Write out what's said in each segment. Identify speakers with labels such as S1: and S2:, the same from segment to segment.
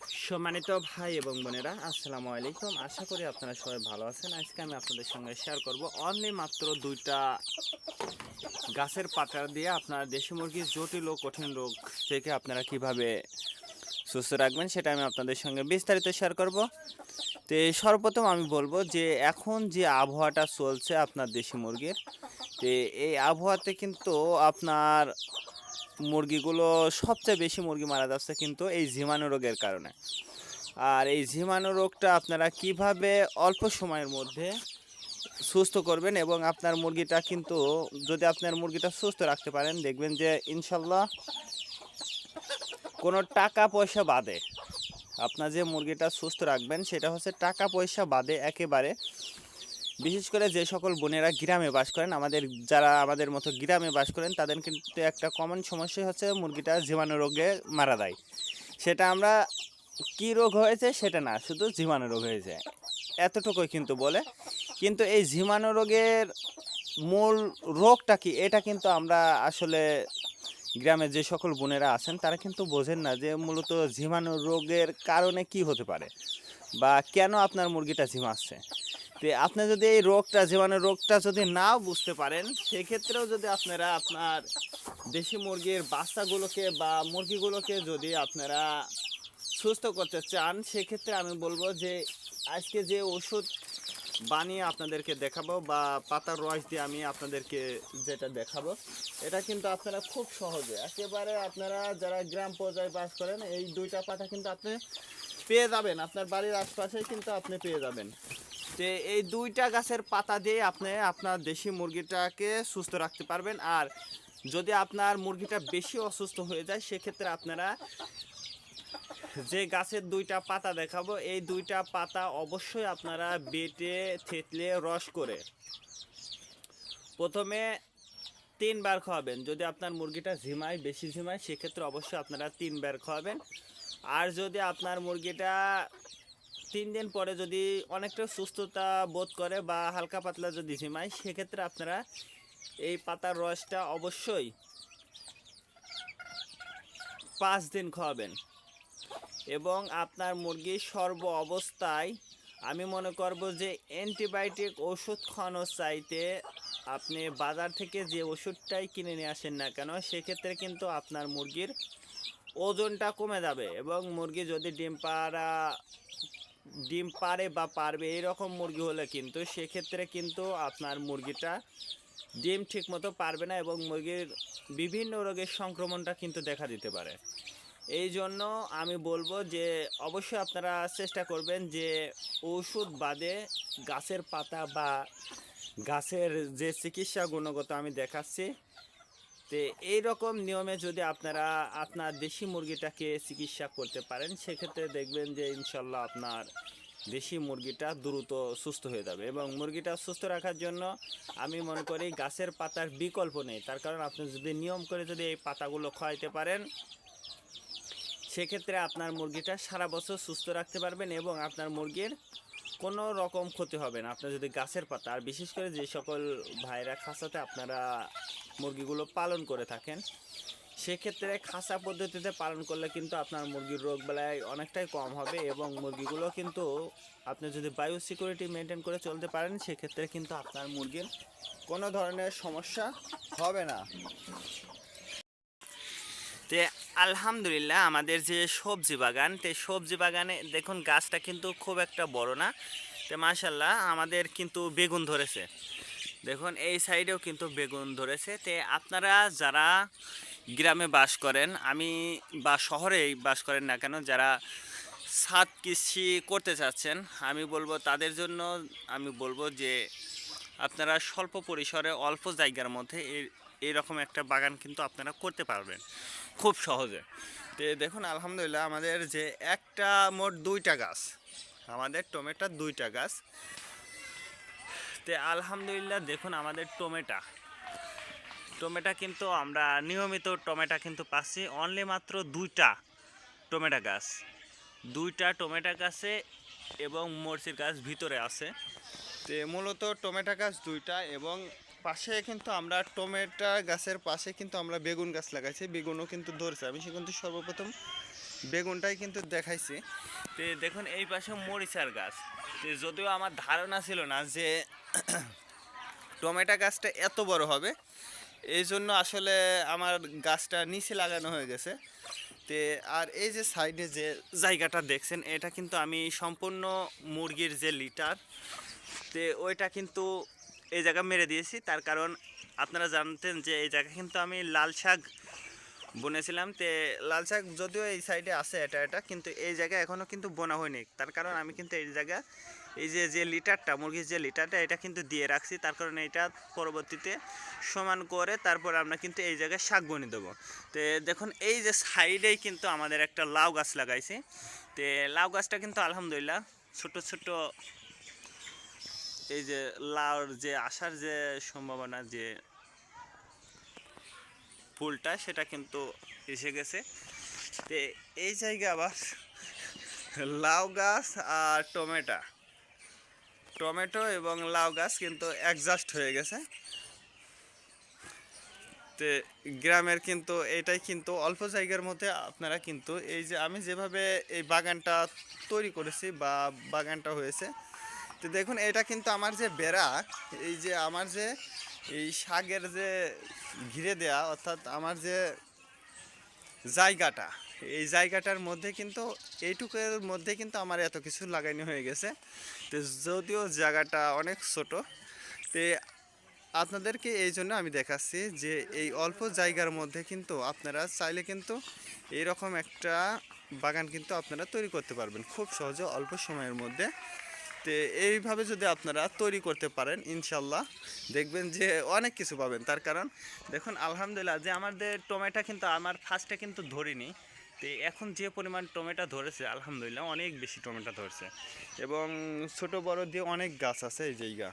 S1: সম্মানিত ভাই এবং বোনেরা, আসসালামু আলাইকুম। আশা করি আপনারা সবাই ভালো আছেন। আজকে আমি আপনাদের সঙ্গে শেয়ার করব অনলি মাত্র দুইটা গাছের পাতা দিয়ে আপনার দেশি মুরগির জটিল ও কঠিন রোগ থেকে আপনারা কিভাবে সুস্থ রাখবেন সেটা আমি আপনাদের সঙ্গে বিস্তারিত শেয়ার করব। তো সর্বপ্রথম আমি বলবো যে এখন যে আবহাওয়াটা চলছে আপনার দেশি মুরগির, তো এই আবহাওয়াতে কিন্তু আপনার মুরগিগুলো সবচেয়ে বেশি মুরগি মারা যাচ্ছে কিন্তু এই জীবাণু রোগের কারণে। আর এই জীবাণু রোগটা আপনারা কিভাবে অল্প সময়ের মধ্যে সুস্থ করবেন এবং আপনার মুরগিটা কিন্তু যদি আপনার মুরগিটা সুস্থ রাখতে পারেন, দেখবেন যে ইনশাল্লাহ কোনো টাকা পয়সা বাদে আপনার যে মুরগিটা সুস্থ রাখবেন সেটা হচ্ছে টাকা পয়সা বাদে একেবারে। বিশেষ করে যে সকল বোনেরা গ্রামে বাস করেন, যারা আমাদের মতো গ্রামে বাস করেন তাদের কিন্তু একটা কমন সমস্যা হচ্ছে মুরগিটা জীবাণু রোগে মারা যায়। সেটা আমরা কি রোগ হয়েছে সেটা না, শুধু জীবাণু রোগ হয়েছে এতটুকুই কিন্তু বলে। কিন্তু এই জীবাণু রোগের মূল রোগটা কি, এটা কিন্তু আমরা আসলে গ্রামের যে সকল বোনেরা আছেন তারা কিন্তু বোঝেন না যে মূলত জীবাণু রোগের কারণে কি হতে পারে বা কেন আপনার মুরগিটা ঝিমাচ্ছে। তো আপনি যদি এই রোগটা, জীবাণু রোগটা যদি নাও বুঝতে পারেন, সেক্ষেত্রেও যদি আপনারা আপনার দেশি মুরগির বাচ্চাগুলোকে বা মুরগিগুলোকে যদি আপনারা সুস্থ করতে চান, সেক্ষেত্রে আমি বলবো যে আজকে যে ওষুধ বানিয়ে আপনাদেরকে দেখাবো বা পাতার রস দিয়ে আমি আপনাদেরকে যেটা দেখাবো, এটা কিন্তু আপনারা খুব সহজে একেবারে আপনারা যারা গ্রাম পর্যায়ে বাস করেন এই দুইটা পাতা কিন্তু আপনি পেয়ে যাবেন, আপনার বাড়ির আশপাশেই কিন্তু আপনি পেয়ে যাবেন। তো এই দুইটা গাছের পাতা দিয়ে আপনি আপনার দেশি মুরগিটাকে সুস্থ রাখতে পারবেন। আর যদি আপনার মুরগিটা বেশি অসুস্থ হয়ে যায়, সেক্ষেত্রে আপনারা যে গাছের দুইটা পাতা দেখাবো, এই দুইটা পাতা অবশ্যই আপনারা বেটে থেতলে রস করে প্রথমে 3 বার খাওয়াবেন। যদি আপনার মুরগিটা ঝিমায়, বেশি ঝিমায়, সেক্ষেত্রে অবশ্যই আপনারা 3 বার খাওয়াবেন। আর যদি আপনার মুরগিটা 3 দিন পরে যদি অনেকটা সুস্থতা বোধ করে বা হালকা পাতলা যদি ঝিমায়, সেক্ষেত্রে আপনারা এই পাতার রসটা অবশ্যই 5 দিন খাওয়াবেন। এবং আপনার মুরগির সর্ব অবস্থায় আমি মনে করব যে অ্যান্টিবায়োটিক ওষুধ খাওয়ানোর চাইতে আপনি বাজার থেকে যে ওষুধটাই কিনে নিয়ে আসেন না কেন, সেক্ষেত্রে কিন্তু আপনার মুরগির ওজনটা কমে যাবে। এবং মুরগি যদি ডিম পারে বা পারবে এরকম মুরগি হলে কিন্তু সেক্ষেত্রে কিন্তু আপনার মুরগিটা ডিম ঠিকমতো পারবে না এবং মুরগির বিভিন্ন রোগের সংক্রমণটা কিন্তু দেখা দিতে পারে। এই জন্য আমি বলবো যে অবশ্যই আপনারা চেষ্টা করবেন যে ওষুধ বাদে গাছের পাতা বা গাছের যে চিকিৎসা গুণগত আমি দেখাচ্ছি, তো এইরকম নিয়মে যদি আপনারা আপনার দেশি মুরগিটাকে চিকিৎসা করতে পারেন, সেক্ষেত্রে দেখবেন যে ইনশাল্লাহ আপনার দেশি মুরগিটা দ্রুত সুস্থ হয়ে যাবে। এবং মুরগিটা সুস্থ রাখার জন্য আমি মনে করি গাছের পাতার বিকল্প নেই। তার কারণ আপনি যদি নিয়ম করে যদি এই পাতাগুলো খাওয়াইতে পারেন, সেক্ষেত্রে আপনার মুরগিটা সারা বছর সুস্থ রাখতে পারবেন এবং আপনার মুরগির কোনো রকম ক্ষতি হবে না। আপনার যদি গাছের পাতা, আর বিশেষ করে যে সকল ভাইরা খাঁচাতে আপনারা মুরগিগুলো পালন করে থাকেন, সেক্ষেত্রে খাঁচা পদ্ধতিতে পালন করলে কিন্তু আপনার মুরগির রোগ বেলায় অনেকটাই কম হবে এবং মুরগিগুলো কিন্তু আপনি যদি বায়ো সিকিউরিটি মেনটেন করে চলতে পারেন, সেক্ষেত্রে কিন্তু আপনার মুরগির কোনো ধরনের সমস্যা হবে না। তো আলহামদুলিল্লাহ আমাদের যে সবজি বাগান, তো সবজি বাগানে দেখুন গাছটা কিন্তু খুব একটা বড় না। তো মাশাল্লাহ আমাদের কিন্তু বেগুন ধরেছে, দেখুন এই সাইডেও কিন্তু বেগুন ধরেছে। তো আপনারা যারা গ্রামে বাস করেন, আমি বা শহরেই বাস করেন না কেন, যারা ছাদ কৃষি করতে চাচ্ছেন, আমি বলবো তাদের জন্য আমি বলবো যে আপনারা স্বল্প পরিসরে অল্প জায়গার মধ্যে এইরকম একটা বাগান কিন্তু আপনারা করতে পারবেন খুব সহজে। তো দেখুন আলহামদুলিল্লাহ আমাদের যে একটা মোট 2টা গাছ, আমাদের টমেটোর 2টা গাছ। তো আলহামদুলিল্লাহ দেখুন আমাদের টমেটো কিন্তু আমরা নিয়মিত টমেটো কিন্তু পাচ্ছি অনলি মাত্র 2টা টমেটো গাছে এবং মরিচের গাছ ভিতরে আছে। তো মূলত টমেটো গাছ 2টা এবং পাশে কিন্তু আমরা টমেটো গাছের পাশে কিন্তু আমরা বেগুন গাছ লাগাইছি, বেগুনও কিন্তু ধরেছে। আমি সে কিন্তু সর্বপ্রথম বেগুনটাই কিন্তু দেখাইছি। তো দেখুন এই পাশে মরিচার গাছ। তো যদিও আমার ধারণা ছিল না যে টমেটো গাছটা এত বড় হবে, এই জন্য আসলে আমার গাছটা নিচে লাগানো হয়ে গেছে। তে আর এই যে সাইডে যে জায়গাটা দেখছেন, এটা কিন্তু আমি সম্পূর্ণ মুরগির যে লিটার, তে ওইটা কিন্তু এই জায়গা মেরে দিয়েছি। তার কারণ আপনারা জানতেন যে এই জায়গা কিন্তু আমি লাল শাক বুনেছিলাম। তে লাল শাক যদিও এই সাইডে আছে, এটা কিন্তু এই জায়গায় এখনও কিন্তু বোনা হয়নি। তার কারণ আমি কিন্তু এই জায়গা এই যে লিটারটা, মুরগির যে লিটারটা, এটা কিন্তু দিয়ে রাখছি। তার কারণে এটা পরবর্তীতে সমান করে তারপর আমরা কিন্তু এই জায়গায় শাক বুনে দেবো। তো দেখুন এই যে সাইডেই কিন্তু আমাদের একটা লাউ গাছ লাগাইছি। তো লাউ গাছটা কিন্তু আলহামদুলিল্লাহ ছোট ছোট এই যে লাউর যে আসার যে সম্ভাবনা, যে ফুলটা, সেটা কিন্তু এসে গেছে। তো এই জায়গায় আবার লাউ গাছ আর টমেটো এবং লাউ গাছ কিন্তু অ্যাডজাস্ট হয়ে গেছে। তো গ্রামের কিন্তু এটাই কিন্তু অল্প জায়গার মধ্যে আপনারা কিন্তু এই যে আমি যেভাবে এই বাগানটা তৈরি করেছি বা বাগানটা হয়েছে, তো দেখুন এটা কিন্তু আমার যে বেড়া, এই যে আমার যে এই শাকের যে ঘিরে দেয়া, অর্থাৎ আমার যে জায়গাটা, এই জায়গাটার মধ্যে কিন্তু এইটুকুর মধ্যে কিন্তু আমার এত কিছু লাগানো হয়ে গেছে। তো যদিও জায়গাটা অনেক ছোট, তো আপনাদেরকে এই জন্য আমি দেখাচ্ছি যে এই অল্প জায়গার মধ্যে কিন্তু আপনারা চাইলে কিন্তু এইরকম একটা বাগান কিন্তু আপনারা তৈরি করতে পারবেন খুব সহজে অল্প সময়ের মধ্যে। তো এইভাবে যদি আপনারা তৈরি করতে পারেন, ইনশাল্লাহ দেখবেন যে অনেক কিছু পাবেন। তার কারণ দেখুন আলহামদুলিল্লাহ যে আমাদের টমেটো কিন্তু আমার ফার্স্টে কিন্তু ধরিনি। তো এখন যে পরিমাণ টমেটো ধরেছে আলহামদুলিল্লাহ অনেক বেশি টমেটো ধরছে, এবং ছোট বড় দিয়ে অনেক গাছ আছে এই জায়গা।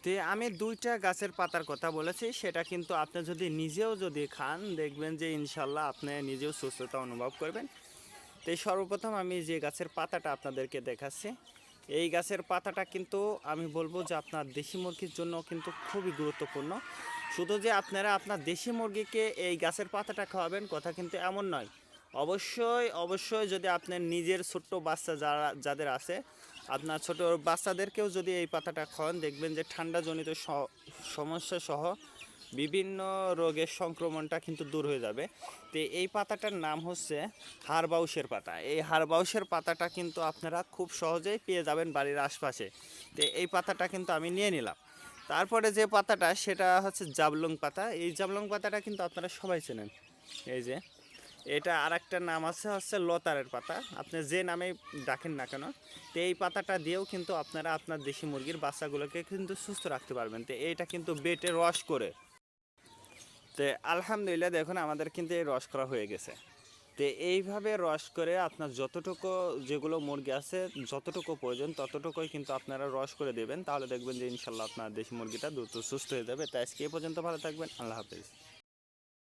S1: তো আমি দুইটা গাছের পাতার কথা বলেছি, সেটা কিন্তু আপনি যদি নিজেও যদি খান দেখবেন যে ইনশাল্লাহ আপনি নিজেও সুস্থতা অনুভব করবেন। তো সর্বপ্রথম আমি যে গাছের পাতাটা আপনাদেরকে দেখাচ্ছি, এই গাছের পাতাটা কিন্তু আমি বলবো যে আপনার দেশি মুরগির জন্য কিন্তু খুবই গুরুত্বপূর্ণ। শুধু যে আপনারা আপনার দেশি মুরগিকে এই গাছের পাতাটা খাওয়াবেন কথা কিন্তু এমন নয়। অবশ্যই যদি আপনার নিজের ছোট্ট বাচ্চা যাদের আছে, আপনার ছোট বাচ্চাদেরকেও যদি এই পাতাটা খাওয়ান দেখবেন যে ঠান্ডাজনিত সমস্যা সহ বিভিন্ন রোগের সংক্রমণটা কিন্তু দূর হয়ে যাবে। তো এই পাতাটার নাম হচ্ছে হাড়বাউসের পাতা। এই হাড়বাউসের পাতাটা কিন্তু আপনারা খুব সহজেই পেয়ে যাবেন বাড়ির আশপাশে। তো এই পাতাটা কিন্তু আমি নিয়ে নিলাম। তারপরে যে পাতাটা সেটা হচ্ছে জাবলং পাতা। এই জাবলং পাতাটা কিন্তু আপনারা সবাই চেনেন। এই যে এটা আর একটা নাম আছে হচ্ছে লতারের পাতা, আপনি যে নামে ডাকেন না কেন। তো এই পাতাটা দিয়েও কিন্তু আপনারা আপনার দেশি মুরগির বাচ্চাগুলোকে কিন্তু সুস্থ রাখতে পারবেন। তো এইটা কিন্তু বেটে রস করে, তো আলহামদুলিল্লাহ দেখুন আমাদের কিন্তু এই রস করা হয়ে গেছে। তো এইভাবে রস করে আপনার যতটুকু যেগুলো মুরগি আছে যতটুকু প্রয়োজন ততটুকুই কিন্তু আপনারা রস করে দেবেন, তাহলে দেখবেন যে ইনশাল্লাহ আপনার দেশি মুরগিটা দ্রুত সুস্থ হয়ে যাবে। তাই আজকে এই পর্যন্ত ভালো থাকবেন, আল্লাহ হাফেজ।